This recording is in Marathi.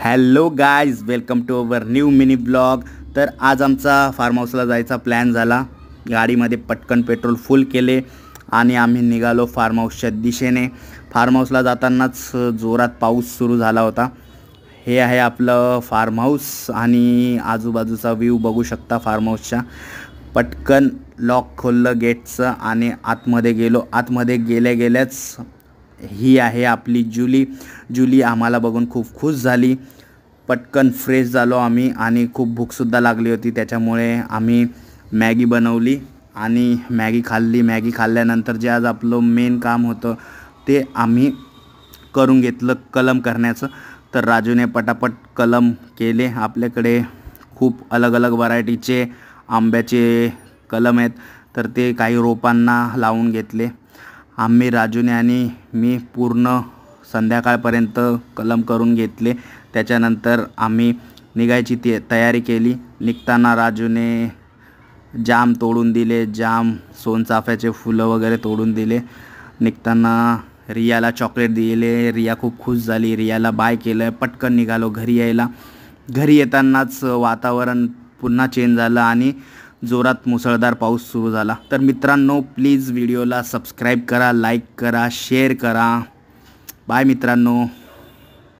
Hello guys, welcome to our new mini blog. तर आज आमचा फार्म हाऊसला जायचा प्लॅन झाला। गाडीमध्ये पटकन पेट्रोल फुल केले आणि आम्ही निघालो फार्म हाऊसच्या दिशेने। फार्म हाऊसला जातानाच जोरात पाऊस सुरू झाला होता। हे आहे आपलं फार्म हाऊस आणि आजूबाजूचा व्ह्यू बघू शकता फार्म हाऊसचा। पटकन लॉक खोललं गेटचं आणि आतमध्ये गेलो। आतमध्ये गेल्याच ही आहे आपली जुली आम्हाला बघून खूप खुश झाली। पटकन फ्रेश झालो आम्ही आणि खूप भूकसुद्धा लागली होती, त्याच्यामुळे आम्ही मॅगी बनवली आणि मॅगी खाल्ली। मॅगी खाल्ल्यानंतर जे आज आपलं मेन काम होतं ते आम्ही करून घेतलं, कलम करण्याचं। तर राजूने पटापट कलम केले। आपल्याकडे खूप अलग अलग व्हरायटीचे आंब्याचे कलम आहेत, तर ते काही रोपांना लावून घेतले आम्ही। राजूने आणि मी पूर्ण संध्याकाळपर्यंत कलम करून घेतले। त्याच्यानंतर आम्ही निघायची तयारी केली। निघताना राजूने जाम तोडून दिले, जाम सोनचाफ्याचे फुलं वगैरे तोडून दिले। निघताना रियाला चॉकलेट दिले, रिया खूप खुश झाली। रियाला बाय केलं, पटकन निघालो घरी यायला। घरी येतानाच वातावरण पुन्हा चेंज झालं आणि जोरात मुसळधार पाऊस सुरू झाला। तर मित्रांनो, प्लीज व्हिडिओला सबस्क्राईब करा, लाईक करा, शेअर करा। बाय मित्रांनो।